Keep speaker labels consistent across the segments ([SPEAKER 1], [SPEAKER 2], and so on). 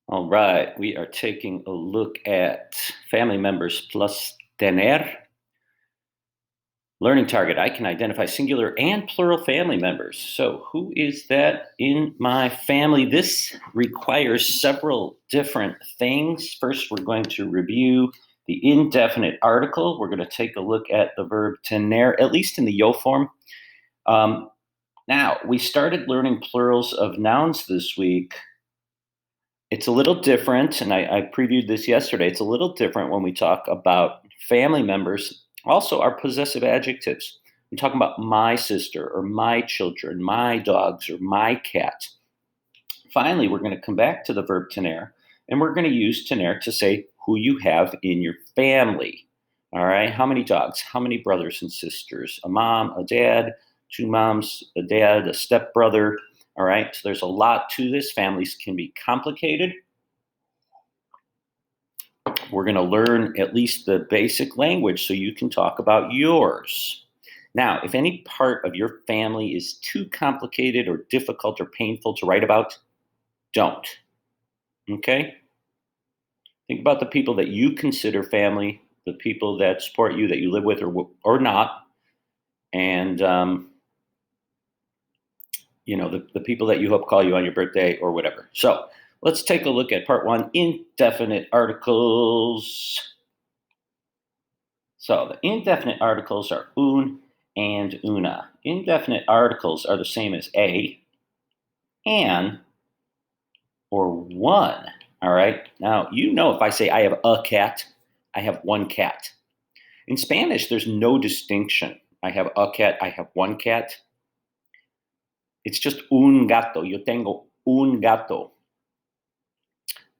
[SPEAKER 1] All right, we are taking a look at family members plus tener. Learning target. I can identify singular and plural family members. So, who is that in my family? This requires several different things. First, we're going to review the indefinite article. We're going to take a look at the verb tener, at least in the yo form. Um, Now, we started learning plurals of nouns this week. It's a little different, and I previewed this yesterday. It's a little different when we talk about family members. Also, our possessive adjectives. I'm talking about my sister or my children, my dogs or my cat. Finally, we're going to come back to the verb tener, and we're going to use tener to say who you have in your family. All right, how many dogs? How many brothers and sisters? A mom, a dad, two moms, a dad, a stepbrother. All right, so there's a lot to this. Families can be complicated. We're going to learn at least the basic language so you can talk about yours. Now, if any part of your family is too complicated or difficult or painful to write about, don't. Okay? Think about the people that you consider family, the people that support you, that you live with or not, and the people that you hope call you on your birthday or whatever. So let's take a look at part one: indefinite articles. So the indefinite articles are un and una. Indefinite articles are the same as a, an, or one. All right. Now, if I say I have a cat, I have one cat. In Spanish, there's no distinction. I have a cat, I have one cat. It's just un gato. Yo tengo un gato.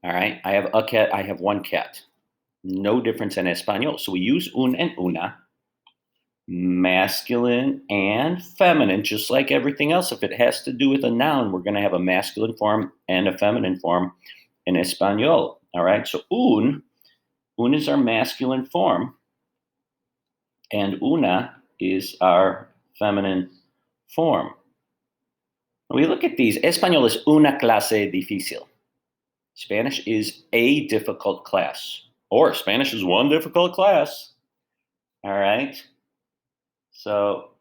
[SPEAKER 1] All right. I have a cat, I have one cat. No difference in Espanol. So we use un and una, masculine and feminine, just like everything else. If it has to do with a noun, we're going to have a masculine form and a feminine form in Espanol. All right. So un is our masculine form, and una is our feminine form. When we look at these, Espanol is una clase difícil. Spanish is a difficult class, or Spanish is one difficult class. All right. So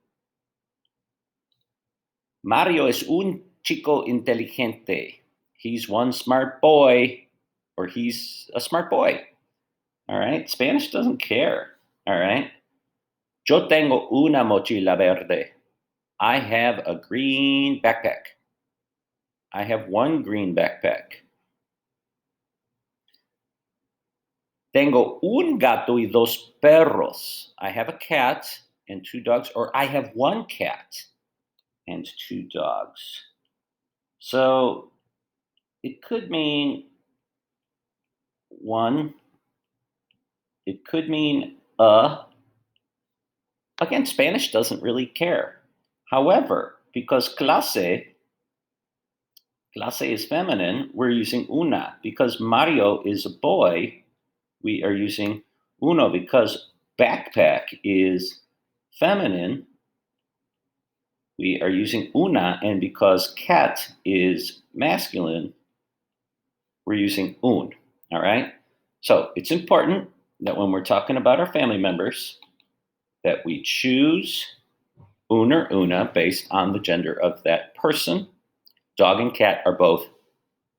[SPEAKER 1] Mario es un chico inteligente. He's one smart boy, or he's a smart boy. All right. Spanish doesn't care. All right. Yo tengo una mochila verde. I have a green backpack. I have one green backpack. Tengo un gato y dos perros. I have a cat and two dogs, or I have one cat and two dogs. So it could mean one, it could mean a. Again, Spanish doesn't really care. However, because clase is feminine, we're using una. Because Mario is a boy, we are using uno. Because backpack is feminine, we are using una. And because cat is masculine, we're using un. All right? So it's important that when we're talking about our family members, that we choose un or una based on the gender of that person. Dog and cat are both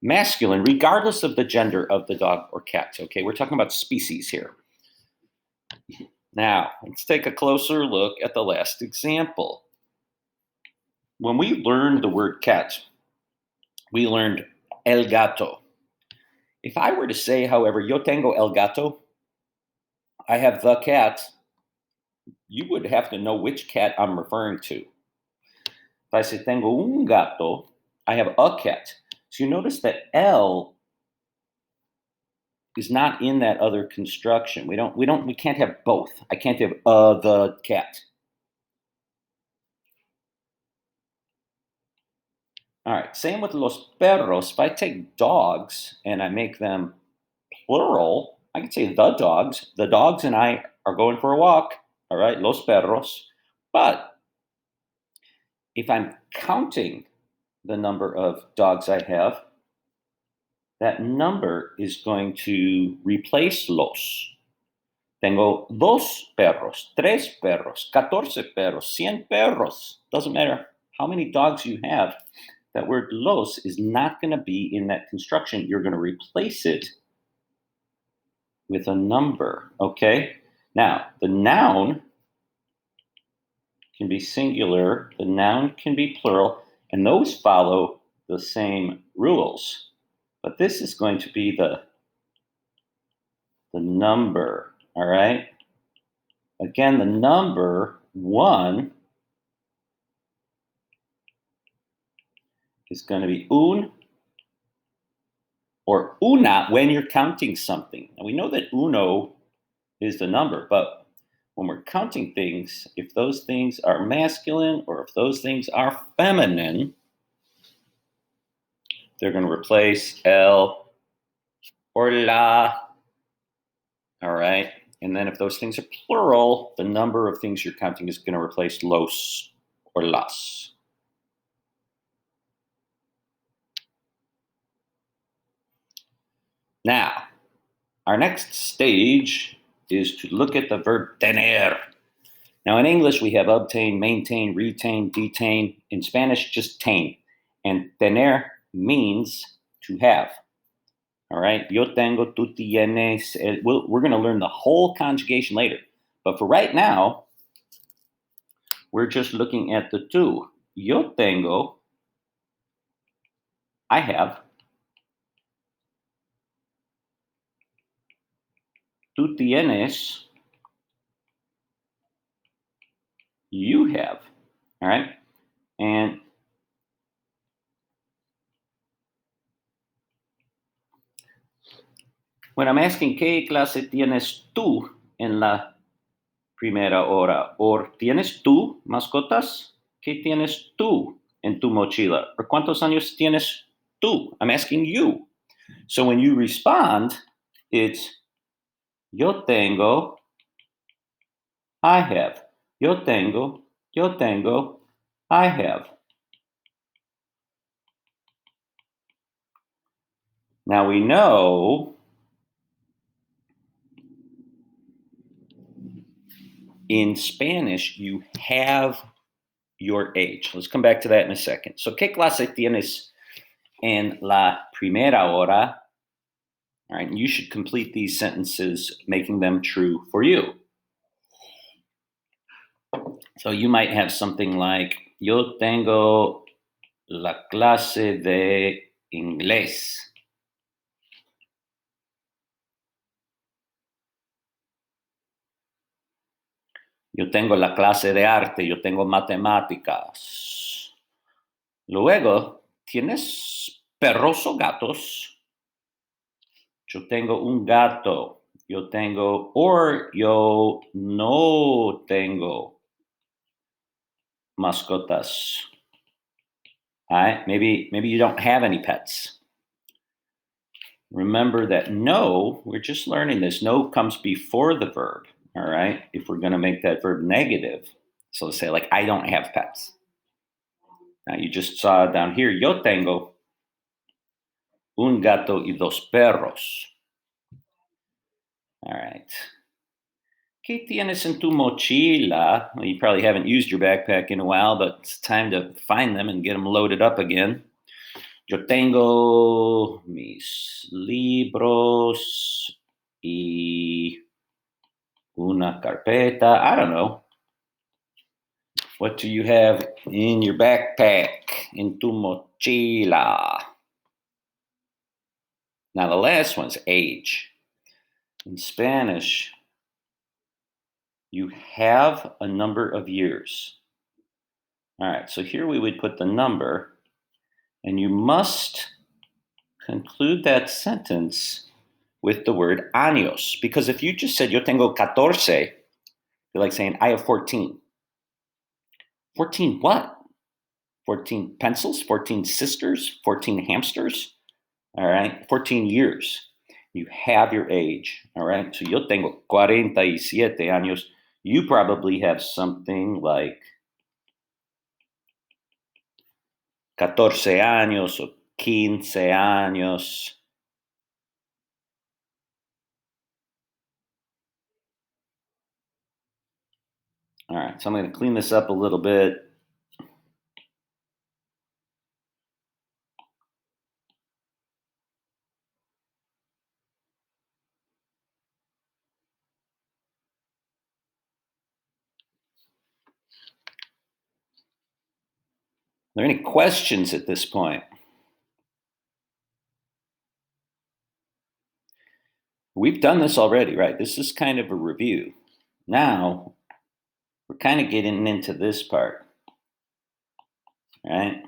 [SPEAKER 1] masculine, regardless of the gender of the dog or cat. Okay, we're talking about species here. Now, let's take a closer look at the last example. When we learned the word cat, we learned el gato. If I were to say, however, yo tengo el gato, I have the cat, you would have to know which cat I'm referring to. If I say tengo un gato, I have a cat. So you notice that el is not in that other construction. We can't have both. I can't have the cat. All right, same with los perros. If I take dogs and I make them plural, I can say the dogs. The dogs and I are going for a walk. All right, los perros. But if I'm counting the number of dogs I have, that number is going to replace los. Tengo 2 perros, 3 perros, 14 perros, 100 perros. Doesn't matter how many dogs you have. That word los is not going to be in that construction. You're going to replace it with a number, okay? Now, the noun can be singular, the noun can be plural, and those follow the same rules. But this is going to be the number, all right? Again, the number 1 is going to be un or una when you're counting something. And we know that uno is the number, but when we're counting things, if those things are masculine or if those things are feminine, they're going to replace el or la. All right. And then if those things are plural, the number of things you're counting is going to replace los or las. Now, our next stage is to look at the verb tener. Now, in English, we have obtain, maintain, retain, detain. In Spanish, just tain. And tener means to have. All right. Yo tengo, tú tienes. We're going to learn the whole conjugation later. But for right now, we're just looking at the two. Yo tengo, I have. Tú tienes, you have. All right. And when I'm asking, ¿qué clase tienes tú en la primera hora? Or, ¿tienes tú mascotas? ¿Qué tienes tú en tu mochila? Or, ¿cuántos años tienes tú? I'm asking you. So when you respond, it's yo tengo, I have. Yo tengo, I have. Now we know in Spanish you have your age. Let's come back to that in a second. So, ¿qué clase tienes en la primera hora? All right, you should complete these sentences, making them true for you. So you might have something like, yo tengo la clase de inglés. Yo tengo la clase de arte, yo tengo matemáticas. Luego, ¿tienes perros o gatos? Yo tengo un gato. Yo tengo, or yo no tengo mascotas. All right, maybe you don't have any pets. Remember that no, we're just learning this. No comes before the verb. All right, if we're going to make that verb negative. So say like, I don't have pets. Now you just saw down here, yo tengo un gato y 2 perros. All right. ¿Qué tienes en tu mochila? Well, you probably haven't used your backpack in a while, but it's time to find them and get them loaded up again. Yo tengo mis libros y una carpeta. I don't know. What do you have in your backpack? En tu mochila. Now, the last one's age. In Spanish, you have a number of years. All right, so here we would put the number, and you must conclude that sentence with the word años. Because if you just said, yo tengo 14, you're like saying, I have 14. 14 what? 14 pencils? 14 sisters? 14 hamsters? All right, 14 years. You have your age. All right, so yo tengo 47 años. You probably have something like 14 años or 15 años. All right, so I'm going to clean this up a little bit. Are there any questions at this point? We've done this already, right? This is kind of a review. Now, we're kind of getting into this part, right?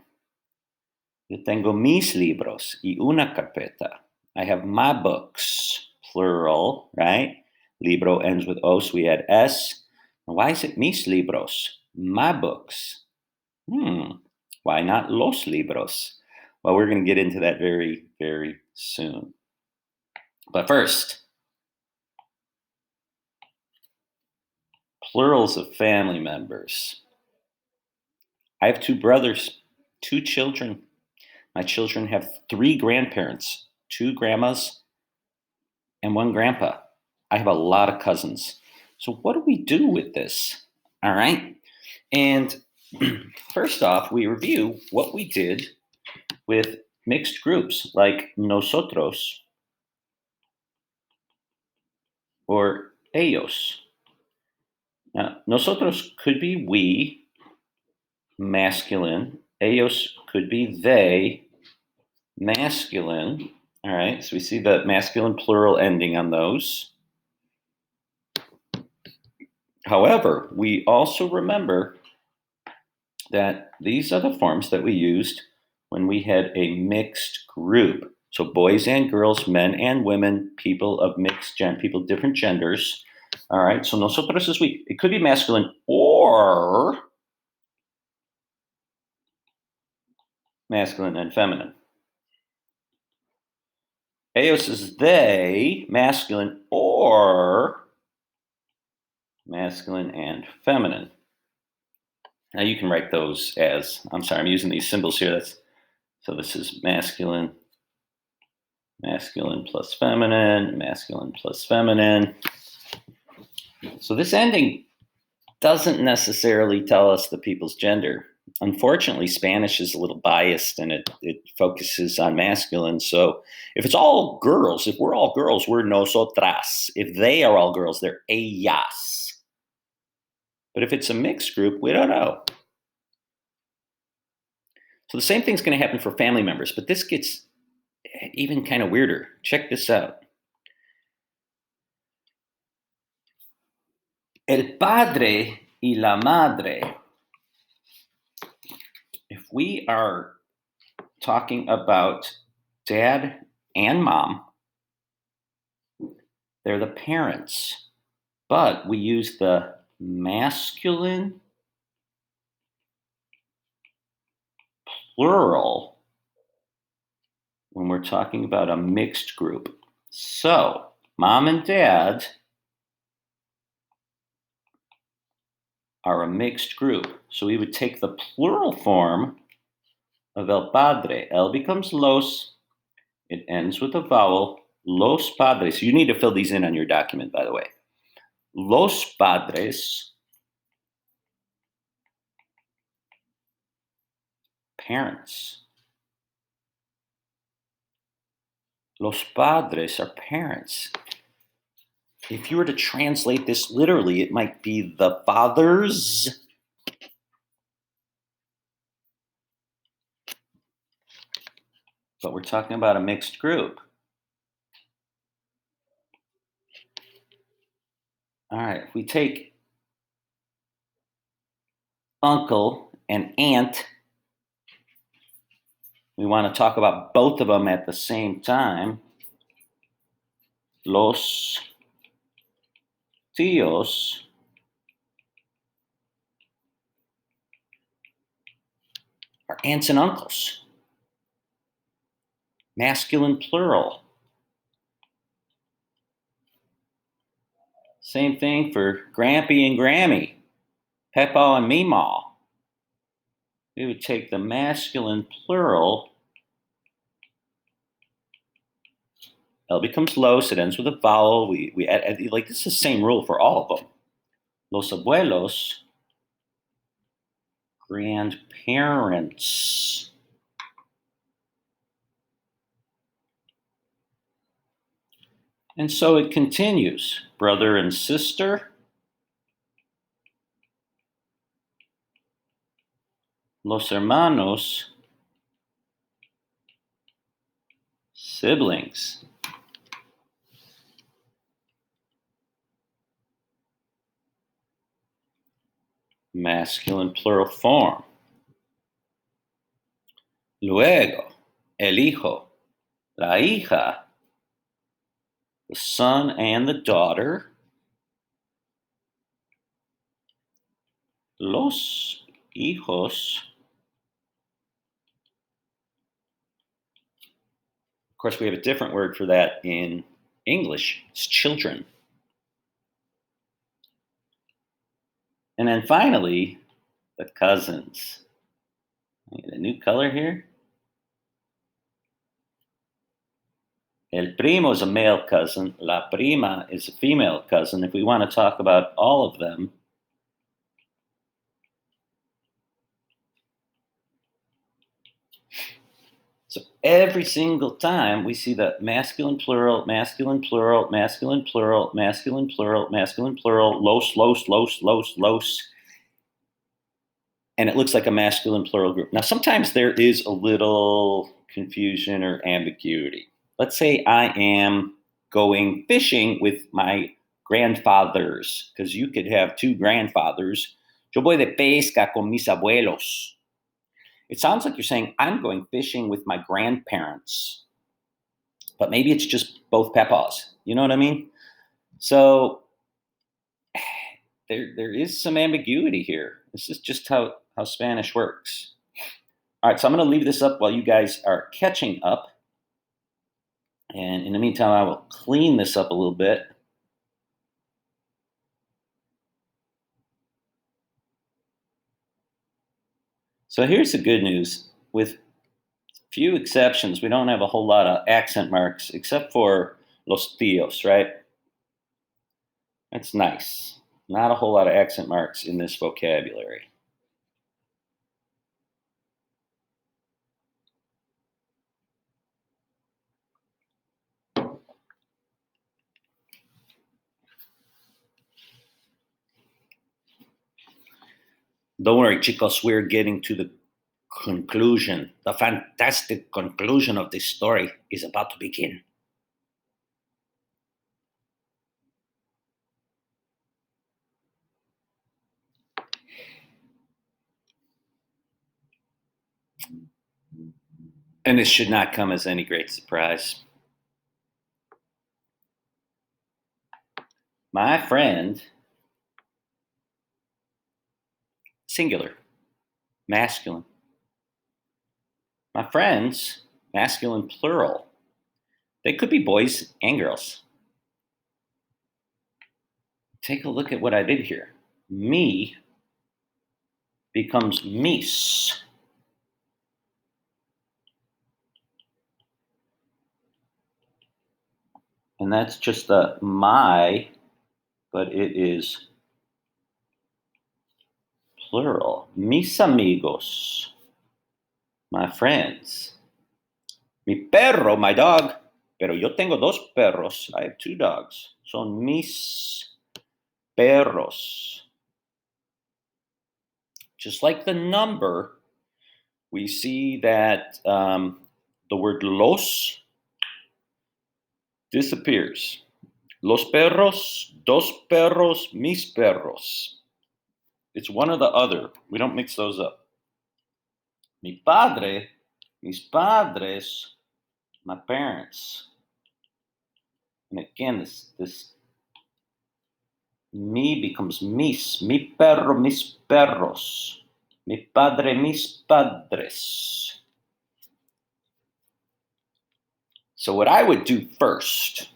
[SPEAKER 1] Yo tengo mis libros y una carpeta. I have my books, plural, right? Libro ends with O, so we add S. Why is it mis libros? My books. Why not los libros? Well, we're going to get into that very, very soon. But first, plurals of family members. I have two brothers, two children. My children have three grandparents, two grandmas, and one grandpa. I have a lot of cousins. So, what do we do with this? All right. And first off, we review what we did with mixed groups like nosotros or ellos. Now, nosotros could be we, masculine. Ellos could be they, masculine. All right, so we see the masculine plural ending on those. However, we also remember that these are the forms that we used when we had a mixed group. So boys and girls, men and women, people of people, different genders. All right, so nosotros is we. It could be masculine or masculine and feminine. Ellos is they, masculine or masculine and feminine. Now you can write those as, I'm sorry, I'm using these symbols here. So this is masculine, masculine plus feminine, masculine plus feminine. So this ending doesn't necessarily tell us the people's gender. Unfortunately, Spanish is a little biased and it focuses on masculine. So if it's all girls, if we're all girls, we're nosotras. If they are all girls, they're ellas. But if it's a mixed group, we don't know. So the same thing's going to happen for family members, but this gets even kind of weirder. Check this out. El padre y la madre. If we are talking about dad and mom, they're the parents, but we use the masculine plural when we're talking about a mixed group. So, mom and dad are a mixed group. So we would take the plural form of el padre. El becomes los. It ends with a vowel. Los padres. You need to fill these in on your document, by the way. Los padres, parents. Los padres are parents. If you were to translate this literally, it might be the fathers. But we're talking about a mixed group. All right, if we take uncle and aunt, we want to talk about both of them at the same time. Los tíos are aunts and uncles. Masculine plural. Same thing for Grampy and Grammy, Pepa and Meemaw. We would take the masculine plural. L becomes los. It ends with a vowel. We add, like this is the same rule for all of them. Los abuelos grandparents. And so it continues. Brother and sister. Los hermanos. Siblings. Masculine plural form. Luego, el hijo, la hija, the son and the daughter. Los hijos. Of course, we have a different word for that in English. It's children. And then finally, the cousins. A new color here. El primo is a male cousin. La prima is a female cousin. If we want to talk about all of them, so every single time we see the masculine plural, masculine plural, masculine plural, masculine plural, masculine plural, los, and it looks like a masculine plural group. Now, sometimes there is a little confusion or ambiguity. Let's say I am going fishing with my grandfathers, because you could have two grandfathers. Yo voy de pesca con mis abuelos. It sounds like you're saying I'm going fishing with my grandparents, but maybe it's just both papas. You know what I mean? So there is some ambiguity here. This is just how Spanish works. All right, so I'm going to leave this up while you guys are catching up. And in the meantime, I will clean this up a little bit. So here's the good news. With few exceptions, we don't have a whole lot of accent marks, except for los tíos, right? That's nice. Not a whole lot of accent marks in this vocabulary. Don't worry, chicos, we're getting to the conclusion. The fantastic conclusion of this story is about to begin. And this should not come as any great surprise. My friend, singular, masculine. My friends, masculine plural. They could be boys and girls. Take a look at what I did here. Me becomes mis. And that's just the my, but it is plural. Mis amigos, my friends. Mi perro, my dog. Pero yo tengo dos perros. I have two dogs. Son mis perros. Just like the number, we see that the word los disappears. Los perros, dos perros, mis perros. It's one or the other. We don't mix those up. Mi padre, mis padres, my parents. And again, this mi becomes mis. Mi perro, mis perros. Mi padre, mis padres. So what I would do first,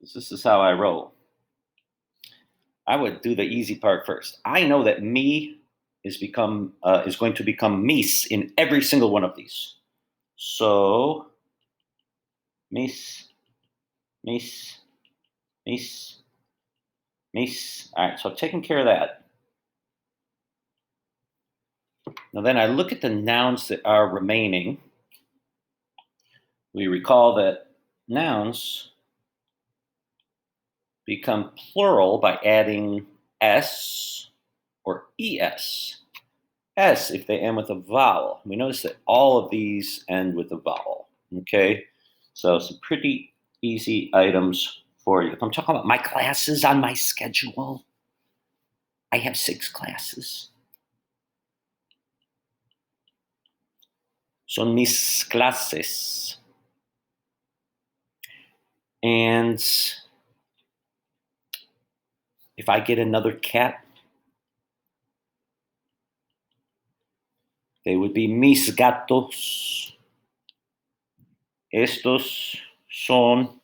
[SPEAKER 1] this is how I roll. I would do the easy part first. I know that me is going to become mis in every single one of these. So mis, mis, mis, mis. All right, so I've taken care of that. Now then I look at the nouns that are remaining. We recall that nouns become plural by adding s or es. S if they end with a vowel. We notice that all of these end with a vowel. Okay, so some pretty easy items for you. If I'm talking about my classes on my schedule, I have 6 classes. Son mis clases. And if I get another cat, they would be mis gatos. Estos son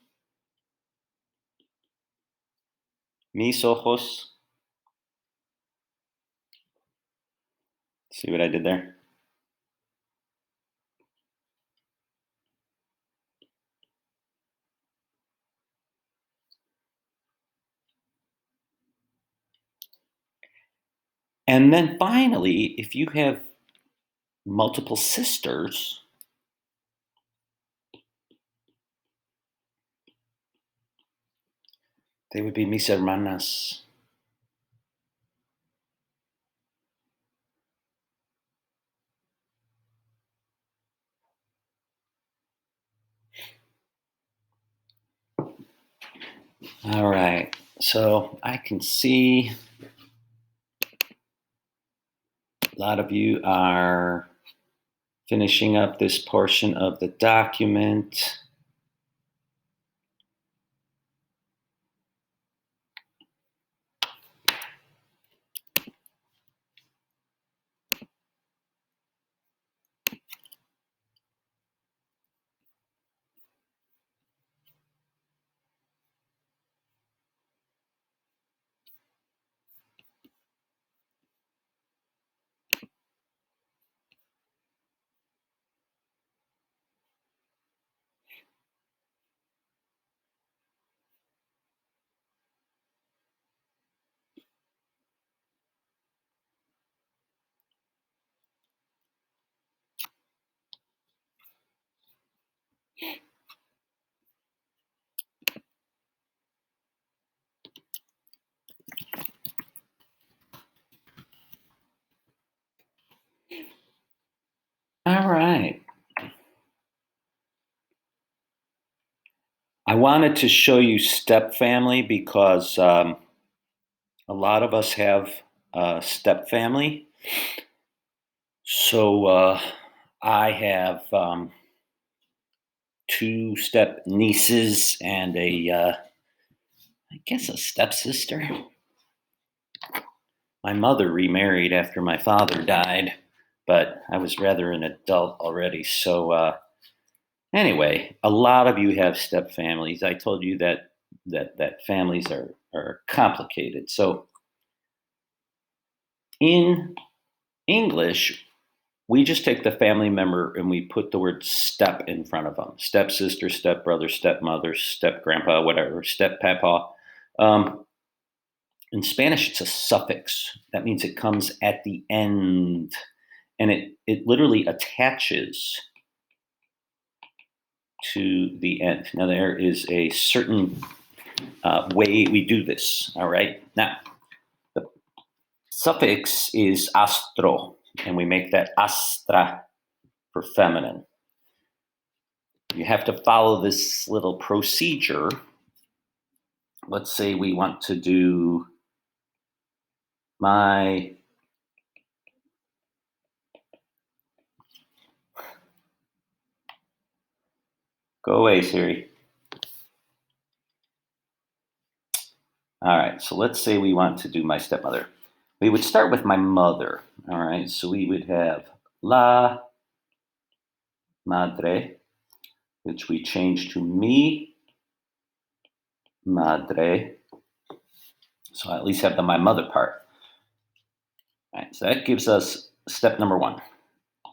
[SPEAKER 1] mis ojos. See what I did there? And then finally, if you have multiple sisters, they would be mis hermanas. All right, so I can see a lot of you are finishing up this portion of the document. All right. I wanted to show you step family because a lot of us have step family. So I have 2 step nieces and I guess a stepsister. My mother remarried after my father died, but I was rather an adult already. So anyway, a lot of you have step families. I told you that families are complicated. So in English, we just take the family member and we put the word step in front of them. Stepsister, stepbrother, stepmother, step grandpa, whatever, step papa. In Spanish, it's a suffix. That means it comes at the end and it literally attaches to the end. Now, there is a certain way we do this, all right? Now, the suffix is astro, and we make that astra for feminine. You have to follow this little procedure. Let's say we want to do my go away, Siri. All right, so let's say we want to do my stepmother. We would start with my mother. All right, so we would have la madre, which we change to mi madre. So I at least have my mother part. All right, so that gives us step number 1.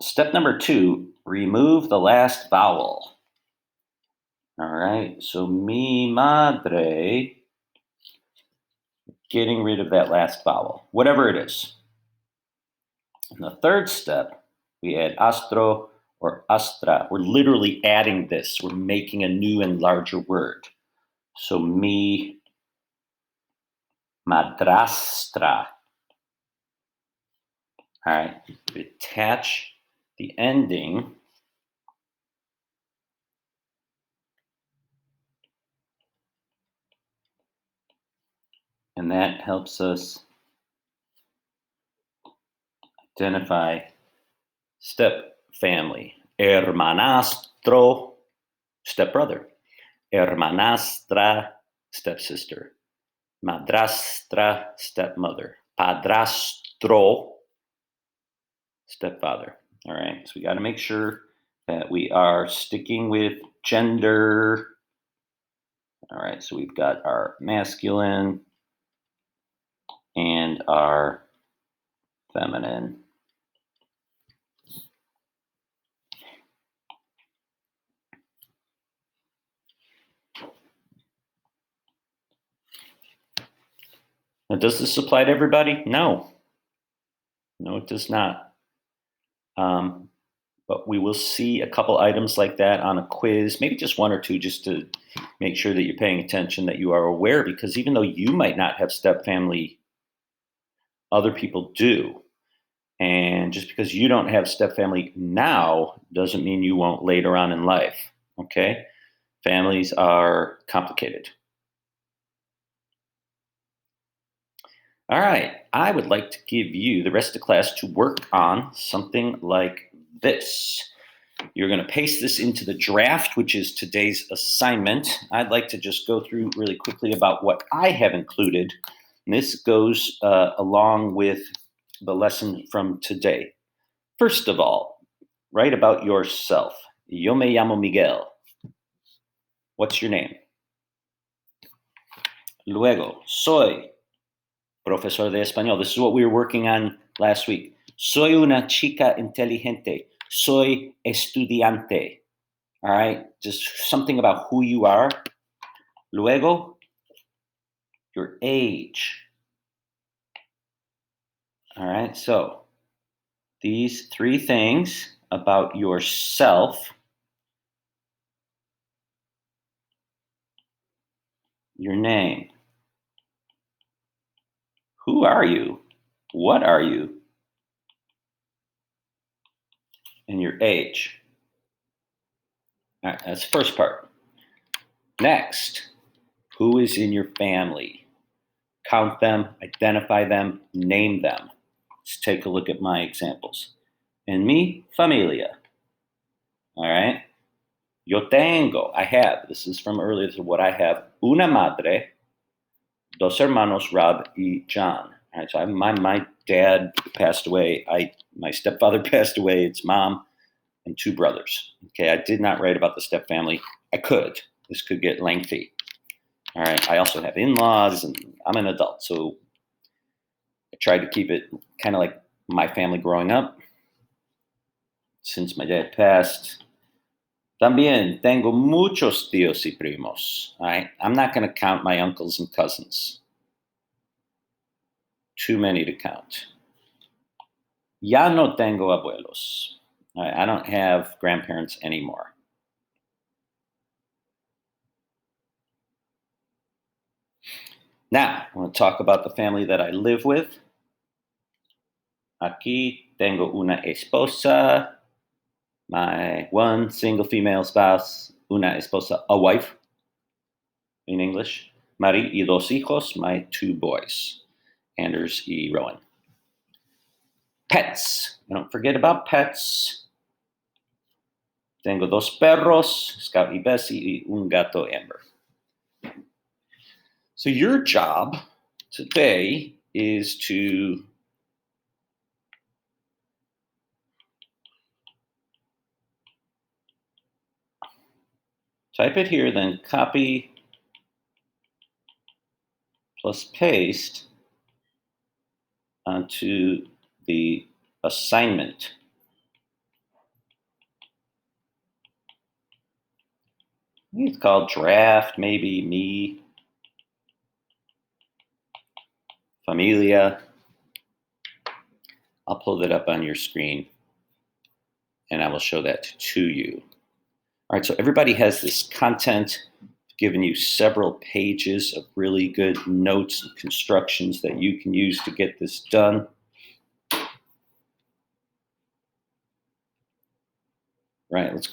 [SPEAKER 1] Step number 2, remove the last vowel. All right, so mi madre, getting rid of that last vowel, whatever it is. In the third step, we add astro or astra. We're literally adding this. We're making a new and larger word. So mi madrastra. All right, we attach the ending. And that helps us identify step family. Hermanastro, stepbrother. Hermanastra, stepsister. Madrastra, stepmother. Padrastro, stepfather. All right, so we got to make sure that we are sticking with gender. All right, so we've got our masculine and our feminine. Now, does this apply to everybody? No. No, it does not. But we will see a couple items like that on a quiz, maybe just one or two, just to make sure that you're paying attention, that you are aware, because even though you might not have step family, other people do. And just because you don't have step family now doesn't mean you won't later on in life. Okay? Families are complicated. All right. I would like to give you the rest of the class to work on something like this. You're going to paste this into the draft, which is today's assignment. I'd like to just go through really quickly about what I have included. And this goes along with the lesson from today. First of all, write about yourself. Yo me llamo Miguel. What's your name? Luego, soy profesor de español. This is what we were working on last week. Soy una chica inteligente. Soy estudiante. All right, just something about who you are. Luego, your age. All right, so these three things about yourself, your name. Who are you? What are you? And your age. All right, that's the first part. Next, who is in your family? Count them, identify them, name them. Let's take a look at my examples. En mi familia. All right. Yo tengo, I have, this is from earlier, this is what I have, una madre, dos hermanos, Rob y John. All right, so my dad passed away. My stepfather passed away. It's mom and two brothers. Okay, I did not write about the step family. I could. This could get lengthy. All right, I also have in-laws, and I'm an adult, so I tried to keep it kind of like my family growing up. Since my dad passed, también tengo muchos tíos y primos. All right, I'm not going to count my uncles and cousins. Too many to count. Ya no tengo abuelos. All right, I don't have grandparents anymore. Now, I want to talk about the family that I live with. Aquí tengo una esposa, my one single female spouse, una esposa, a wife in English, Mari y dos hijos, my two boys, Anders y Rowan. Pets, don't forget about pets. Tengo dos perros, Scout y Bessie, y un gato, Amber. So your job today is to type it here, then copy plus paste onto the assignment. It's called draft, maybe me, familia. I'll pull that up on your screen and I will show that to you. All right, so everybody has this content, giving you several pages of really good notes and constructions that you can use to get this done. Right, let's go